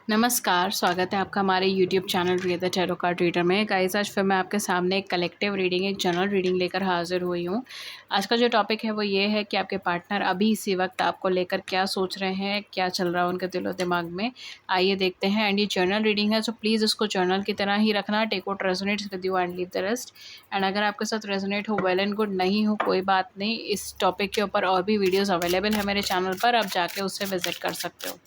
नमस्कार, स्वागत है आपका हमारे YouTube channel Riya the tarot card reader में। गाइस, आज फिर मैं आपके सामने एक कलेक्टिव रीडिंग, एक जनरल रीडिंग लेकर हाज़िर हुई हूँ। आज का जो टॉपिक है वो ये है कि आपके पार्टनर अभी इसी वक्त आपको लेकर क्या सोच रहे हैं, क्या चल रहा है उनके दिलो-दिमाग में। आइए देखते हैं। एंड ये जर्नल रीडिंग है, सो प्लीज़ इसको जर्नल की तरह ही रखना। Take what resonates with you and leave the rest. And अगर आपके साथ रेजोनेट हो, वेल एंड गुड, नहीं हो कोई बात नहीं। इस टॉपिक के ऊपर और भी वीडियोज़ अवेलेबल है मेरे चैनल पर, आप जाके उससे विज़िट कर सकते हो।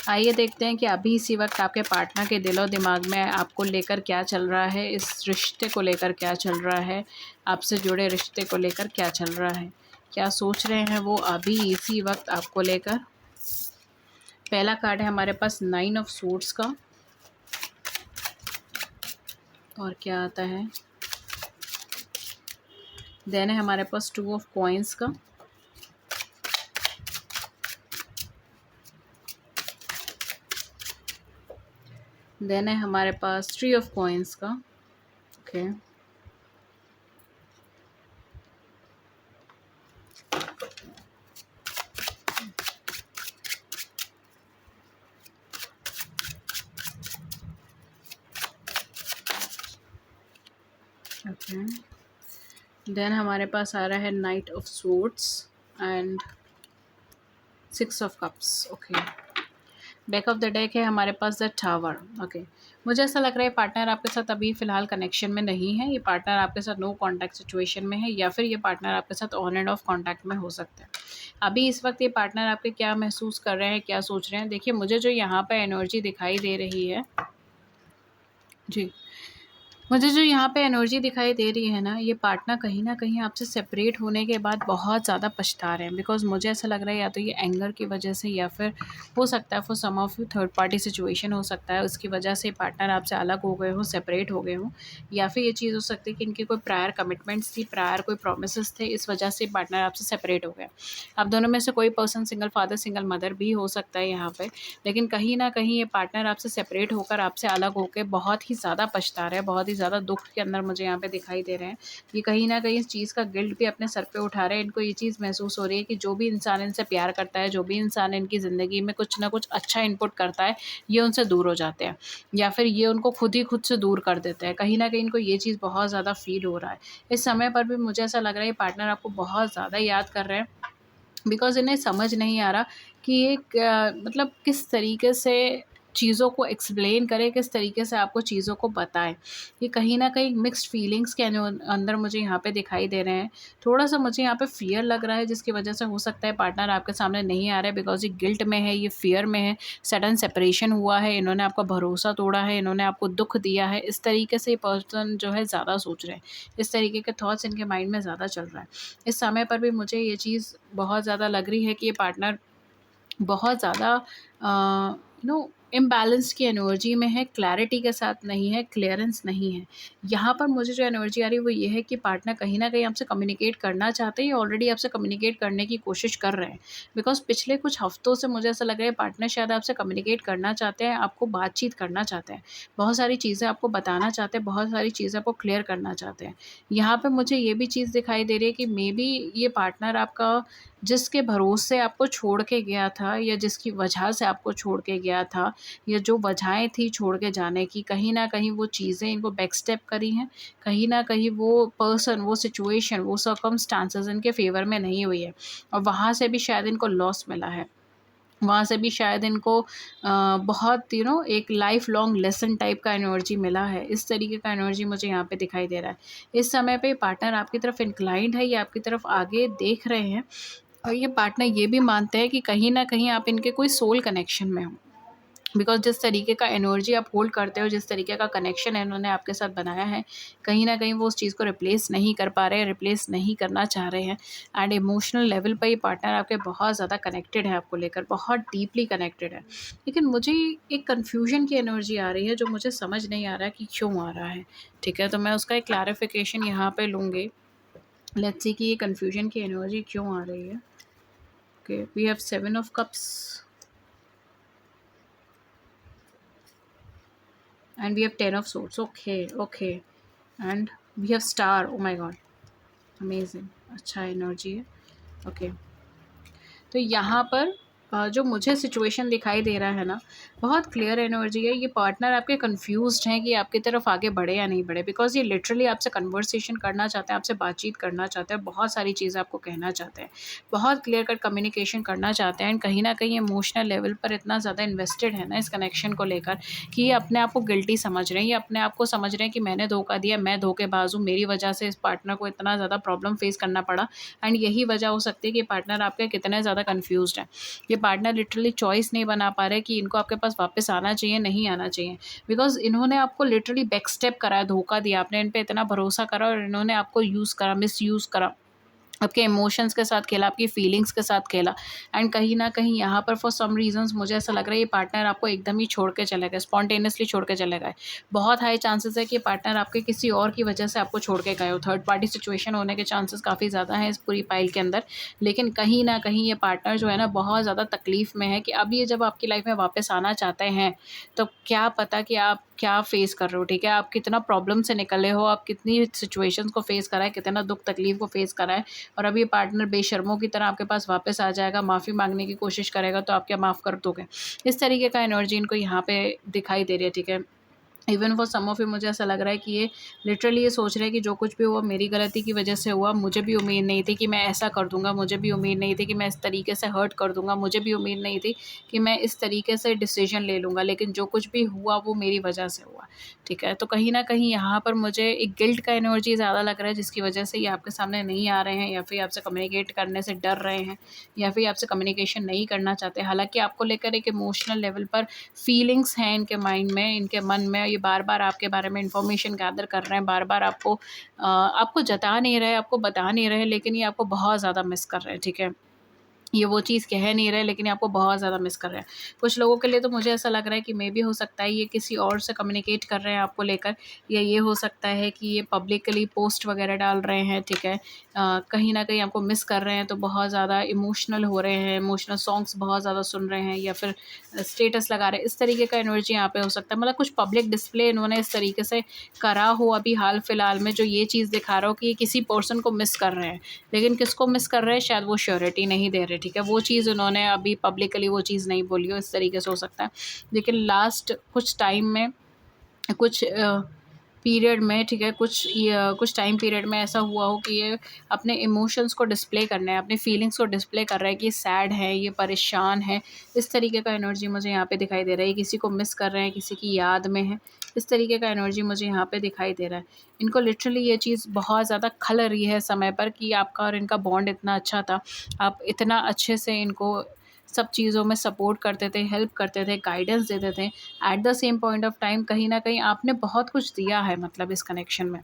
आइए देखते हैं कि अभी इसी वक्त आपके पार्टनर के दिलो दिमाग में आपको लेकर क्या चल रहा है, इस रिश्ते को लेकर क्या चल रहा है, आपसे जुड़े रिश्ते को लेकर क्या चल रहा है, क्या सोच रहे हैं वो अभी इसी वक्त आपको लेकर। पहला कार्ड है हमारे पास 9 ऑफ सूट्स का, और क्या आता है। देन है हमारे पास 2 ऑफ कॉइन्स का, देन है हमारे पास 3 ऑफ कॉइन्स का। ओके, ओके, देन हमारे पास आ रहा है night of suits and 6 of cups. Okay, back of the deck है हमारे पास द टावर। ओके, मुझे ऐसा लग रहा है पार्टनर आपके साथ अभी फ़िलहाल कनेक्शन में नहीं है। ये पार्टनर आपके साथ नो कॉन्टैक्ट सिचुएशन में है, या फिर ये पार्टनर आपके साथ ऑन एंड ऑफ कॉन्टैक्ट में हो सकता है। अभी इस वक्त ये पार्टनर आपके क्या महसूस कर रहे हैं, क्या सोच रहे हैं। देखिए, मुझे जो यहाँ पे एनर्जी दिखाई दे रही है, जी, मुझे जो यहाँ पे एनर्जी दिखाई दे रही है ना, ये पार्टनर कहीं न कहीं आपसे सेपरेट होने के बाद बहुत ज़्यादा पछता रहे हैं। बिकॉज़ मुझे ऐसा लग रहा है या तो ये एंगर की वजह से, या फिर हो सकता है for some of you third party situation हो सकता है, उसकी वजह से पार्टनर आपसे अलग हो गए हों, सेपरेट हो गए हों। या फिर ये चीज़ हो सकती है कि इनकी कोई प्रायर कमिटमेंट्स थी, प्रायर कोई प्रोमिसेस थे, इस वजह से पार्टनर आपसे सेपरेट हो गया। अब दोनों में से कोई person single father, single mother भी हो सकता है यहाँ पे। लेकिन कहीं न कहीं ये पार्टनर आपसे सेपरेट होकर, आपसे अलग होके बहुत ही ज़्यादा पछता रहे हैं, बहुत ही ज़्यादा दुःख के अंदर मुझे यहाँ पे दिखाई दे रहे हैं। ये कहीं न कहीं इस चीज़ का गिल्ट भी अपने सर पे उठा रहे हैं। इनको ये चीज़ महसूस हो रही है कि जो भी इंसान इनसे प्यार करता है, जो भी इंसान इनकी ज़िंदगी में कुछ न कुछ अच्छा इनपुट करता है, ये उनसे दूर हो जाते हैं, या फिर ये उनको खुद ही खुद से दूर कर देते हैं। कहीं न कहीं इनको ये चीज़ बहुत ज़्यादा फ़ील हो रहा है। इस समय पर भी मुझे ऐसा लग रहा है ये पार्टनर आपको बहुत ज़्यादा याद कर रहे हैं। बिकॉज़ इन्हें समझ नहीं आ रहा कि ये मतलब किस तरीके से चीज़ों को एक्सप्लेन करें, किस तरीके से आपको चीज़ों को बताएँ। ये कहीं न कहीं मिक्स्ड फीलिंग्स के अंदर मुझे यहाँ पे दिखाई दे रहे हैं। थोड़ा-सा मुझे यहाँ पे फ़ियर लग रहा है, जिसकी वज़ह से हो सकता है पार्टनर आपके सामने नहीं आ रहा है, बिकॉज़ ये गिल्ट में है, ये फ़ियर में है, सडन सेपरेशन हुआ है, इन्होंने आपका भरोसा तोड़ा है, इन्होंने आपको दुःख दिया है। इस तरीके से ये पर्सन जो है ज़्यादा सोच रहे हैं। इस तरीके के थॉट्स इनके माइंड में ज़्यादा चल रहा है। इस समय पर भी मुझे ये चीज़ बहुत ज़्यादा लग रही है कि ये पार्टनर बहुत ज़्यादा इम्बैलेंस की एनर्जी में है, क्लैरिटी के साथ नहीं है, क्लियरेंस नहीं है। यहाँ पर मुझे जो एनर्जी आ रही है वो ये है कि पार्टनर कहीं न कहीं आपसे कम्युनिकेट करना चाहते हैं, या ऑलरेडी आपसे कम्युनिकेट करने की कोशिश कर रहे हैं। बिकॉज़ पिछले कुछ हफ्तों से मुझे ऐसा लग रहा है पार्टनर शायद आपसे कम्युनिकेट करना चाहते हैं, आपको बातचीत करना चाहते हैं। बहुत सारी चीज़ें आपको बताना चाहते हैं, बहुत सारी चीज़ें आपको क्लियर करना चाहते हैं। यहाँ पे मुझे ये भी चीज़ दिखाई दे रही है कि मेबी ये पार्टनर आपका जिसके भरोसे आपको छोड़ के गया था, या जिसकी वजह से आपको छोड़ के गया था, या जो वजहें थी छोड़ के जाने की, कहीं न कहीं वो चीज़ें इनको बैकस्टेप करी हैं। कहीं न कहीं वो पर्सन, वो सिचुएशन, वो सर्कमस्टांसेस इनके फ़ेवर में नहीं हुई है, और वहाँ से भी शायद इनको लॉस मिला है। वहाँ से भी शायद इनको बहुत एक लाइफ़ लॉन्ग लेसन टाइप का एनर्जी मिला है। इस तरीके का एनर्जी मुझे यहाँ पे दिखाई दे रहा है। इस समय पे पार्टनर आपकी तरफ इंक्लाइंड है, ये आपकी तरफ आगे देख रहे हैं, और ये पार्टनर ये भी मानते हैं कि कहीं न कहीं आप इनके कोई सोल कनेक्शन में हो। बिकॉज़ जिस तरीके का एनर्जी आप होल्ड करते हो, जिस तरीके का कनेक्शन इन्होंने आपके साथ बनाया है, कहीं न कहीं वो उस चीज़ को रिप्लेस नहीं कर पा रहे हैं, रिप्लेस नहीं करना चाह रहे हैं। एंड इमोशनल लेवल पे ये पार्टनर आपके बहुत ज़्यादा कनेक्टेड है आपको लेकर, बहुत डीपली कनेक्टेड है। लेकिन मुझे एक कन्फ्यूज़न की एनर्जी आ रही है, जो मुझे समझ नहीं आ रहा है कि क्यों आ रहा है, ठीक है? तो मैं उसका एक क्लैरिफ़िकेशन यहाँ पे लूँगी। लेट्स सी कि ये कन्फ्यूज़न की एनर्जी क्यों आ रही है। Okay, we have 7 of cups and we have 10 of swords. Okay, and we have star. Oh my god, amazing, अच्छा एनर्जी है। ओके, तो यहाँ पर जो मुझे सिचुएशन दिखाई दे रहा है ना, बहुत क्लियर एनर्जी है। ये पार्टनर आपके कन्फ्यूज़्ड हैं कि आपकी तरफ आगे बढ़े या नहीं बढ़े, बिकॉज़ ये लिटरली आपसे कन्वर्सेशन करना चाहते हैं, आपसे बातचीत करना चाहते हैं, बहुत सारी चीज़ें आपको कहना चाहते हैं। बहुत क्लियर कट कम्युनिकेशन करना चाहते हैं एंड कहीं न कहीं इमोशनल लेवल पर इतना ज़्यादा इन्वेस्टेड है ना इस कनेक्शन को लेकर कि ये अपने आप को गिल्टी समझ रहे हैं, ये अपने आप को समझ रहे हैं कि मैंने धोखा दिया, मैं धोखेबाज़ हूँ, मेरी वजह से इस पार्टनर को इतना ज़्यादा प्रॉब्लम फ़ेस करना पड़ा एंड यही वजह हो सकती है कि पार्टनर आपके कितने ज़्यादा कन्फ्यूज़्ड हैं। ये पार्टनर लिटरली चॉइस नहीं बना पा रहे कि इनको आपके पास वापस आना चाहिए, नहीं आना चाहिए। बिकॉज़ इन्होंने आपको लिटरली बैक स्टेप करा है, धोखा दिया, आपने इन पे इतना भरोसा करा और इन्होंने आपको यूज़ करा, मिसयूज़ करा। आपके इमोशंस के साथ खेला, आपकी फीलिंग्स के साथ खेला एंड कहीं न कहीं यहाँ पर फॉर सम रीज़न्स मुझे ऐसा लग रहा है ये पार्टनर आपको एकदम ही छोड़ के चले गए, स्पॉन्टेनियसली छोड़ के चले गए। बहुत हाई चांसेस है कि पार्टनर आपके किसी और की वजह से आपको छोड़ के गए हो। थर्ड पार्टी सिचुएशन होने के चांसेस काफ़ी ज़्यादा हैं इस पूरी पाइल के अंदर। लेकिन कहीं न कहीं ये पार्टनर जो है ना बहुत ज़्यादा तकलीफ़ में है कि अब ये जब आपकी लाइफ़ में वापस आना चाहते हैं, तो क्या पता कि आप क्या फ़ेस कर रहे हो, ठीक है? आप कितना प्रॉब्लम से निकले हो, आप कितनी सिचुएशंस को फ़ेस करा है, कितना दुःख तकलीफ़ को फ़ेस करा है और अब ये पार्टनर बेशर्मों की तरह आपके पास वापस आ जाएगा, माफ़ी माँगने की कोशिश करेगा, तो आप क्या माफ़ कर दोगे? इस तरीके का एनर्जी इनको यहाँ पे दिखाई दे रही है, ठीक है? Even for some of you मुझे ऐसा लग रहा है कि ये लिटरली ये सोच रहे हैं कि जो कुछ भी हुआ मेरी गलती की वजह से हुआ, मुझे भी उम्मीद नहीं थी कि मैं ऐसा कर दूँगा, मुझे भी उम्मीद नहीं थी कि मैं इस तरीके से हर्ट कर दूँगा, मुझे भी उम्मीद नहीं थी कि मैं इस तरीके से डिसीज़न ले लूँगा, लेकिन जो कुछ भी हुआ वो मेरी वजह से हुआ, ठीक है? तो कहीं न कहीं यहाँ पर मुझे एक गिल्ट का एनर्जी ज़्यादा लग रहा है जिसकी वजह से ये आपके सामने नहीं आ रहे हैं या फिर आपसे कम्युनिकेट करने से डर रहे हैं या फिर आपसे कम्युनिकेशन नहीं करना चाहते। हालाँकि आपको लेकर एक इमोशनल लेवल पर फीलिंग्स हैं इनके माइंड में, इनके मन में, ये बार-बार आपके बारे में इन्फॉर्मेशन गैदर कर रहे हैं, बार-बार आपको जता नहीं रहे, आपको बता नहीं रहे, लेकिन ये आपको बहुत ज़्यादा मिस कर रहे हैं, ठीक है? ये वो चीज़ कह नहीं रहे लेकिन ये आपको बहुत ज़्यादा मिस कर रहे हैं। कुछ लोगों के लिए तो मुझे ऐसा लग रहा है कि मेबी हो सकता है ये किसी और से कम्युनिकेट कर रहे हैं आपको लेकर या ये हो सकता है कि ये पब्लिकली पोस्ट वगैरह डाल रहे हैं, ठीक है? कहीं न कहीं आपको मिस कर रहे हैं तो बहुत ज़्यादा इमोशनल हो रहे हैं, इमोशनल सॉन्ग्स बहुत ज़्यादा सुन रहे हैं या फिर स्टेटस लगा रहे हैं। इस तरीके का एनर्जी यहाँ पे हो सकता है। मतलब कुछ पब्लिक डिस्प्ले इन्होंने इस तरीके से करा हो अभी हाल-फिलहाल में जो ये चीज़ दिखा रहा हो कि ये किसी पर्सन को मिस कर रहे हैं। लेकिन किसको मिस कर रहे हैं शायद वो श्योरिटी नहीं दे रहे, ठीक है? वो चीज़ उन्होंने अभी पब्लिकली वो चीज़ नहीं बोली हो, इस तरीके से हो सकता है। लेकिन लास्ट कुछ टाइम में कुछ पीरियड में, ठीक है, कुछ टाइम पीरियड में ऐसा हुआ हो कि ये अपने इमोशंस को डिस्प्ले करना है, अपनी फीलिंग्स को डिस्प्ले कर रहा है कि ये सैड है, ये परेशान है। इस तरीके का एनर्जी मुझे यहाँ पे दिखाई दे रहा है। किसी को मिस कर रहे हैं, किसी की याद में है। इस तरीके का एनर्जी मुझे यहाँ पे दिखाई दे रहा है। इनको लिटरली ये चीज़ बहुत ज़्यादा खल रही है समय पर कि आपका और इनका बॉन्ड इतना अच्छा था। आप इतना अच्छे से इनको सब चीज़ों में सपोर्ट करते थे, हेल्प करते थे, गाइडेंस देते थे। At the same point of time कहीं न कहीं आपने बहुत कुछ दिया है मतलब इस कनेक्शन में।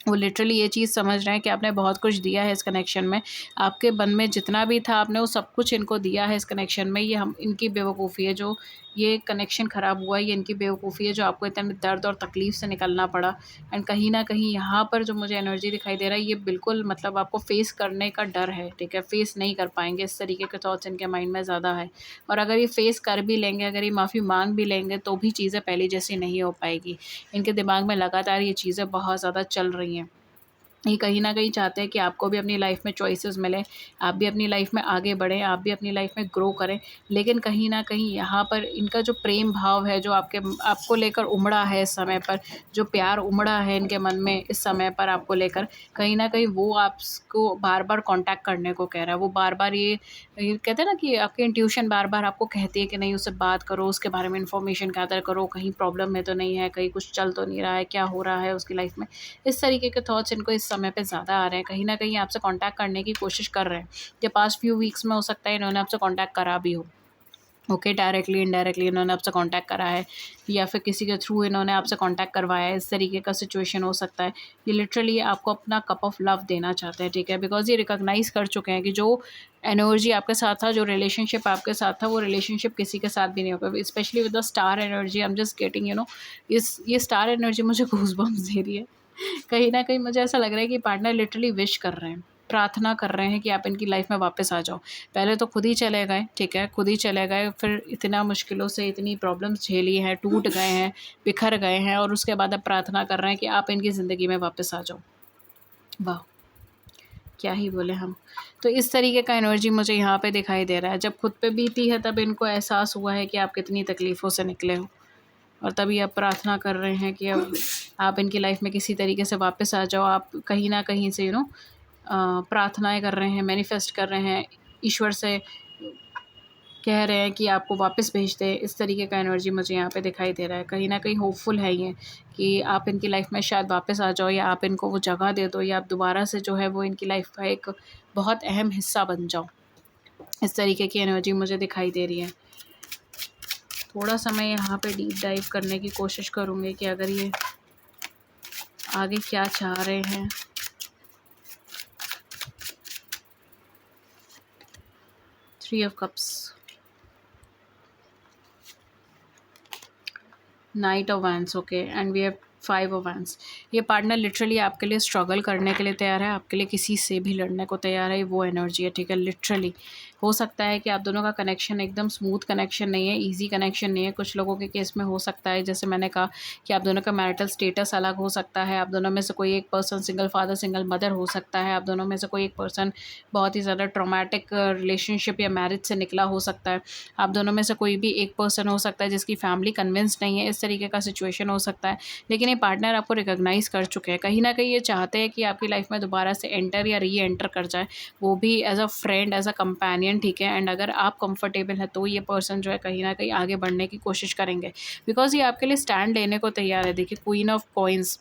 वो लिटरली ये चीज़ समझ रहे हैं कि आपने बहुत कुछ दिया है इस कनेक्शन में। आपके मन में जितना भी था आपने वो सब कुछ इनको दिया है इस कनेक्शन में। ये हम इनकी बेवकूफ़ी है जो ये कनेक्शन ख़राब हुआ है, ये इनकी बेवकूफ़ी है जो आपको इतने दर्द और तकलीफ़ से निकलना पड़ा। एंड कहीं न कहीं यहाँ पर जो मुझे एनर्जी दिखाई दे रहा है ये बिल्कुल मतलब आपको फ़ेस करने का डर है, ठीक है? फ़ेस नहीं कर पाएँगे, इस तरीके के थॉट्स इनके माइंड में ज़्यादा है। और अगर ये फ़ेस कर भी लेंगे, अगर ये माफ़ी माँग भी लेंगे तो भी चीज़ें पहले जैसी नहीं हो पाएगी। इनके दिमाग में लगातार ये चीज़ें बहुत ज़्यादा चल रही हैं। ये कहीं न कहीं चाहते हैं कि आपको भी अपनी लाइफ़ में चॉइसेस मिलें, आप भी अपनी लाइफ़ में आगे बढ़ें, आप भी अपनी लाइफ़ में ग्रो करें। लेकिन कहीं न कहीं यहाँ पर इनका जो प्रेम भाव है, जो आपको लेकर उमड़ा है इस समय पर, जो प्यार उमड़ा है इनके मन में इस समय पर आपको लेकर, कहीं न कहीं वो आपको बार-बार कॉन्टैक्ट करने को कह रहा है। वो बार-बार ये कहते हैं ना कि आपकी इंट्यूशन बार-बार आपको कहती है कि नहीं उससे बात करो, उसके बारे में इन्फॉर्मेशन गैदर करो, कहीं प्रॉब्लम में तो नहीं है, कहीं कुछ चल तो नहीं रहा है, क्या हो रहा है उसकी लाइफ़ में। इस तरीके के थॉट्स इनको इस समय पे ज़्यादा आ रहे हैं। कहीं न कहीं आपसे कॉन्टैक्ट करने की कोशिश कर रहे हैं। या पास्ट फ्यू वीक्स में हो सकता है इन्होंने आपसे कॉन्टैक्ट करा भी हो। ओके, डायरेक्टली, इनडायरेक्टली इन्होंने आपसे कॉन्टैक्ट करा है या फिर किसी के थ्रू इन्होंने आपसे कॉन्टैक्ट करवाया है, इस तरीके का सिचुएशन हो सकता है। ये लिटरली आपको अपना कप ऑफ लव देना चाहते हैं, ठीक है? बिकॉज़ ये रिकॉग्नाइज़ कर चुके हैं कि जो एनर्जी आपके साथ था, जो रिलेशनशिप आपके साथ था, वो रिलेशनशिप किसी के साथ भी नहीं होगा। Specially with the star energy, I am just getting इस ये स्टार एनर्जी मुझे गूज़बम्प्स दे रही है। कहीं न कहीं मुझे ऐसा लग रहा है कि पार्टनर लिटरली विश कर रहे हैं, प्रार्थना कर रहे हैं कि आप इनकी लाइफ़ में वापस आ जाओ। पहले तो खुद ही चले गए, ठीक है? खुद ही चले गए, फिर इतना मुश्किलों से इतनी प्रॉब्लम्स झेली हैं, टूट गए हैं, बिखर गए हैं और उसके बाद अब प्रार्थना कर रहे हैं कि आप इनकी ज़िंदगी में वापस आ जाओ। वाह! क्या ही बोले हम। तो इस तरीके का एनर्जी मुझे यहाँ पे दिखाई दे रहा है। जब खुद पे बीती है तब इनको एहसास हुआ है कि आप कितनी तकलीफ़ों से निकले हो, और तभी आप प्रार्थना कर रहे हैं कि अब आप इनकी लाइफ में किसी तरीके से वापस आ जाओ। आप कहीं ना कहीं से प्रार्थनाएं कर रहे हैं, मैनिफेस्ट कर रहे हैं, ईश्वर से कह रहे हैं कि आपको वापस भेज दे। इस तरीके का एनर्जी मुझे यहाँ पे दिखाई दे रहा है। कहीं ना कहीं होपफुल है ये कि आप इनकी लाइफ में शायद वापस आ जाओ, या आप इनको वो जगह दे दो, या आप दोबारा से जो है वो इनकी लाइफ का एक बहुत अहम हिस्सा बन जाओ। इस तरीके की एनर्जी मुझे दिखाई दे रही है। थोड़ा सा मैं यहाँ पे डीप डाइव करने की कोशिश करूँगी कि अगर ये आगे क्या चाह रहे हैं। 3 of cups, knight of wands, okay, and we have 5 of wands. ये पार्टनर लिटरली आपके लिए स्ट्रगल करने के लिए तैयार है, आपके लिए किसी से भी लड़ने को तैयार है, वो एनर्जी है, ठीक है। लिटरली हो सकता है कि आप दोनों का कनेक्शन एकदम स्मूथ कनेक्शन नहीं है, इजी कनेक्शन नहीं है। कुछ लोगों के केस में हो सकता है, जैसे मैंने कहा, कि आप दोनों का मैरिटल स्टेटस अलग हो सकता है। आप दोनों में से कोई एक person single father single mother हो सकता है। आप दोनों में से कोई एक पर्सन बहुत ही ज़्यादा ट्रॉमेटिक रिलेशनशिप या मैरिज से निकला हो सकता है। आप दोनों में से कोई भी एक पर्सन हो सकता है जिसकी फैमिली कन्विंस नहीं है। इस तरीके का सिचुएशन हो सकता है। लेकिन ये पार्टनर आपको रिकॉग्नाइज़ कर चुके हैं। कहीं न कहीं ये चाहते हैं कि आपकी लाइफ में दोबारा से एंटर या री एंटर कर जाए, वो भी as a friend, as a companion, ठीक है। एंड अगर आप कंफर्टेबल हैं तो ये पर्सन जो है कहीं न कहीं आगे बढ़ने की कोशिश करेंगे, बिकॉज़ ये आपके लिए स्टैंड लेने को तैयार है। देखिए, क्वीन ऑफ कॉइन्स,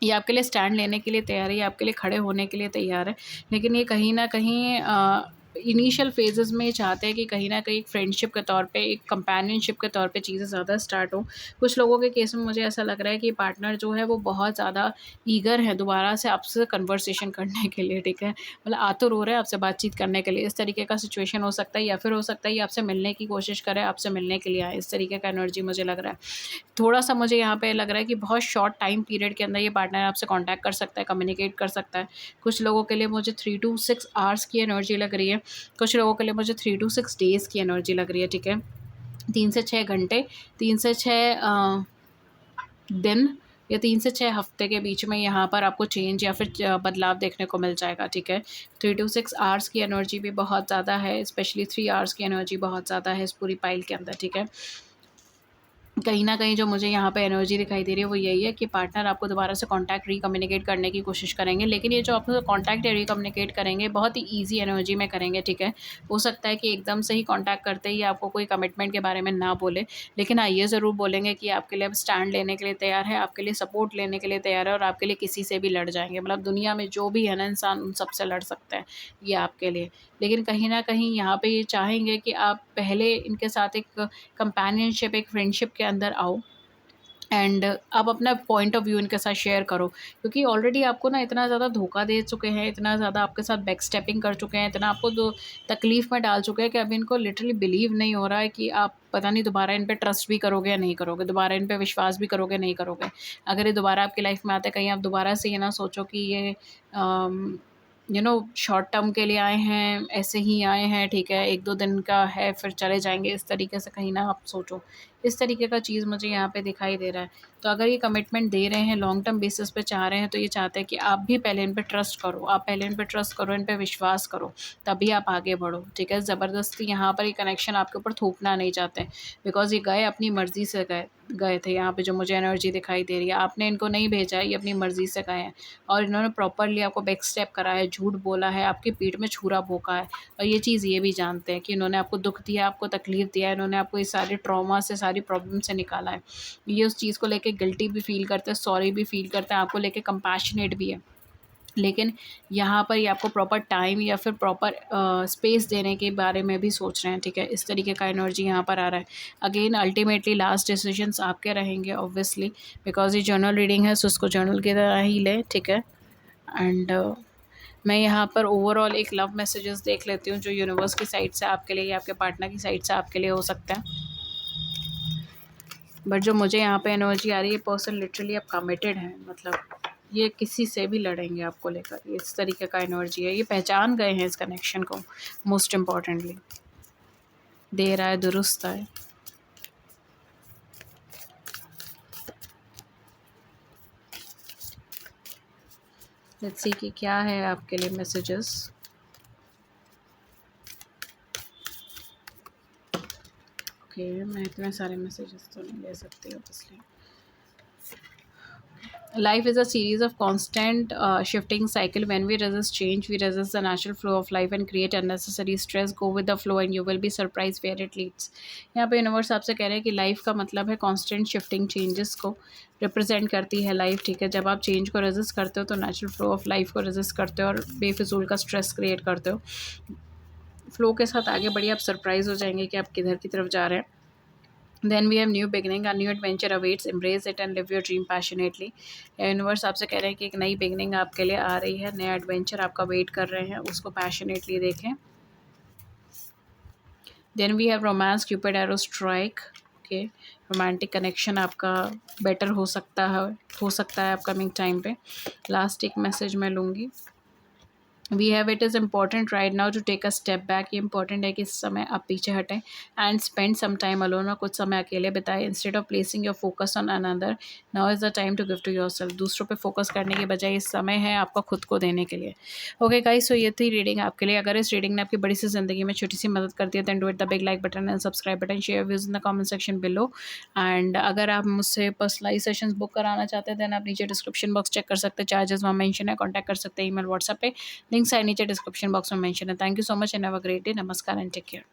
ये आपके लिए स्टैंड लेने के लिए तैयार है, ये आपके लिए खड़े होने के लिए तैयार है। लेकिन ये कहीं न कहीं इनिशियल फ़ेज़ेस में ये चाहते हैं कि कहीं न कहीं एक फ्रेंडशिप के तौर पे, एक कंपेनियनशिप के तौर पे चीज़ें ज़्यादा स्टार्ट हों। कुछ लोगों के केस में मुझे ऐसा लग रहा है कि पार्टनर जो है वो बहुत ज़्यादा ईगर है दोबारा से आपसे कन्वर्सेशन करने के लिए, ठीक है। मतलब आतुर हो रहे हैं आपसे बातचीत करने के लिए। इस तरीके का सिचुएशन हो सकता है, या फिर हो सकता है ये आपसे मिलने की कोशिश करें, आपसे मिलने के लिए आए। इस तरीके का एनर्जी मुझे लग रहा है। थोड़ा-सा मुझे यहाँ पे लग रहा है कि बहुत शॉर्ट टाइम पीरियड के अंदर ये पार्टनर आपसे कॉन्टैक्ट कर सकता है, कम्युनिकेट कर सकता है। कुछ लोगों के लिए मुझे 3 टू 6 आवर्स की एनर्जी लग रही है। कुछ लोगों के लिए मुझे 3 टू 6 डेज़ की एनर्जी लग रही है, ठीक है। 3 से 6 घंटे, 3 से 6 दिन, या 3 से 6 हफ्ते के बीच में यहाँ पर आपको चेंज या फिर बदलाव देखने को मिल जाएगा, ठीक है। 3 टू 6 आवर्स की एनर्जी भी बहुत ज़्यादा है, स्पेशली 3 आवर्स की एनर्जी बहुत ज़्यादा है इस पूरी पाइल के अंदर, ठीक है। कहीं न कहीं जो मुझे यहाँ पे एनर्जी दिखाई दे रही है वो यही है कि पार्टनर आपको दोबारा से कॉन्टैक्ट रीकम्युनिकेट करने की कोशिश करेंगे। लेकिन ये जो आपको कॉन्टैक्ट या रीकम्युनिकेट करेंगे बहुत ही ईज़ी एनर्जी में करेंगे, ठीक है। हो सकता है कि एकदम से ही कॉन्टैक्ट करते ही आपको कोई कमिटमेंट के बारे में ना बोले, लेकिन हाँ, ये ज़रूर बोलेंगे कि आपके लिए अब स्टैंड लेने के लिए तैयार है, आपके लिए सपोर्ट लेने के लिए तैयार है, और आपके लिए किसी से भी लड़ जाएँगे। मतलब दुनिया में जो भी है ना इंसान, उन सबसे लड़ सकता है ये आपके लिए। लेकिन कहीं न कहीं यहाँ पे ये चाहेंगे कि आप पहले इनके साथ एक कंपेनियनशिप, एक फ्रेंडशिप के अंदर आओ, एंड आप अपना पॉइंट ऑफ व्यू इनके साथ शेयर करो, क्योंकि ऑलरेडी आपको ना इतना ज़्यादा धोखा दे चुके हैं, इतना ज़्यादा आपके साथ बैक स्टेपिंग कर चुके हैं, इतना आपको जो तकलीफ़ में डाल चुके हैं कि अब इनको लिटरली बिलीव नहीं हो रहा है कि आप पता नहीं दोबारा इन पे ट्रस्ट भी करोगे या नहीं करोगे, दोबारा इन पे विश्वास भी करोगे नहीं करोगे। अगर ये दोबारा आपकी लाइफ में आते हैं, कहीं आप दोबारा से ये ना सोचो कि ये शॉर्ट टर्म के लिए आए हैं, ऐसे ही आए हैं, ठीक है, 1-2 दिन का है फिर चले जाएँगे, इस तरीके से कहीं ना आप सोचो। इस तरीके का चीज़ मुझे यहाँ पे दिखाई दे रहा है। तो अगर ये कमिटमेंट दे रहे हैं, लॉन्ग टर्म बेसिस पे चाह रहे हैं, तो ये चाहते हैं कि आप भी पहले इन पे ट्रस्ट करो, आप पहले इन पे ट्रस्ट करो, इन पे विश्वास करो, तभी आप आगे बढ़ो, ठीक है। ज़बरदस्ती यहाँ पर ये कनेक्शन आपके ऊपर थोपना नहीं चाहते, बिकॉज़ ये गए अपनी मर्ज़ी से गए गए थे। यहाँ पे जो मुझे एनर्जी दिखाई दे रही है, आपने इनको नहीं भेजा है, ये अपनी मर्ज़ी से गए हैं, और इन्होंने प्रॉपर्ली आपको बैक स्टेप करा है, झूठ बोला है, आपकी पीठ में छुरा भोंका है, और ये चीज़ ये भी जानते हैं कि इन्होंने आपको दुःख दिया, आपको तकलीफ़ दिया है, इन्होंने आपको इस सारे ट्रॉमा से, सारी प्रॉब्लम से निकाला है। ये उस चीज़ को लेके गिल्टी भी फ़ील करते हैं, सॉरी भी फ़ील करते हैं, आपको लेके कंपैशनेट भी है। लेकिन यहाँ पर ये आपको प्रॉपर टाइम या फिर प्रॉपर स्पेस देने के बारे में भी सोच रहे हैं, ठीक है। इस तरीके का एनर्जी यहाँ पर आ रहा है। अगेन अल्टीमेटली लास्ट डिसीजंस आपके रहेंगे ऑब्वियसली, बिकॉज़ ये जर्नल रीडिंग है, सो उसको जर्नल की तरह ही लें, ठीक है। एंड मैं यहाँ पर ओवरऑल एक लव मैसेजेस देख लेती हूँ जो यूनिवर्स की साइड से आपके लिए या आपके पार्टनर की साइड से आपके लिए हो सकता है। बट जो मुझे यहाँ पे एनर्जी आ रही है, पर्सन लिटरली अब कमिटेड है, मतलब ये किसी से भी लड़ेंगे आपको लेकर, इस तरीके का एनर्जी है। ये पहचान गए हैं इस कनेक्शन को, मोस्ट इम्पॉर्टेंटली दे रहा है, दुरुस्त है। लेट्स सी कि क्या है आपके लिए मैसेजेस। ओके, मैं इतने सारे मैसेजेस तो नहीं ले सकती obviously. Life is a series of constant shifting cycle. When we resist change, we resist the natural flow of life and create unnecessary stress. Go with the flow and you will be surprised where it leads. यहाँ पे universe आपसे कह रहे हैं कि life का मतलब है कांस्टेंट शिफ्टिंग चेंजेस को रिप्रेजेंट करती है लाइफ, ठीक है। जब आप चेंज को रेजिस्ट करते हो तो नेचुरल फ्लो ऑफ लाइफ को रेजिस्ट करते हो और बेफिजूल का स्ट्रेस क्रिएट करते हो। फ्लो के साथ आगे बढ़िए, आप सरप्राइज हो जाएंगे कि आप किधर की तरफ जा रहे हैं। Then we have new beginning, a new adventure awaits. Embrace it and live your dream passionately. Universe आपसे कह रहे हैं कि एक नई बिगनिंग आपके लिए आ रही है, नया एडवेंचर आपका वेट कर रहे हैं, उसको पैशनेटली देखें। Then we have romance, Cupid arrow strike. Okay, romantic connection आपका बेटर हो सकता है अपकमिंग टाइम पे। लास्ट एक मैसेज मैं लूँगी। We have it is important right now to take a step back. ये इंपॉर्टेंट है कि इस समय आप पीछे हटें and spend some time alone, और कुछ समय अकेले बिताएं। Instead of placing your focus on another, now is the time to give to yourself. दूसरों पे फोकस करने के बजाय इस समय है आपका खुद को देने के लिए। ओके गाइस, सो ये थी रीडिंग आपके लिए। अगर इस रीडिंग ने आपकी बड़ी सी ज़िंदगी में छोटी सी मदद कर दी है, then do it the big like button and subscribe button, share views in the comment section below. And अगर आप मुझसे पर्सनलाइज सेशंस बुक कराना चाहते हैं, देन आप नीचे डिस्क्रिप्शन बॉक्स चेक कर सकते हैं, चार्जेस वहाँ मेंशन है, कॉन्टैक्ट कर सकते हैं ईमेल व्हाट्सएप पे, लिंक्स है नीचे डिस्क्रिप्शन बॉक्स में मेंशन है। Thank you so much and have a great day. नमस्कार एंड टेक केयर।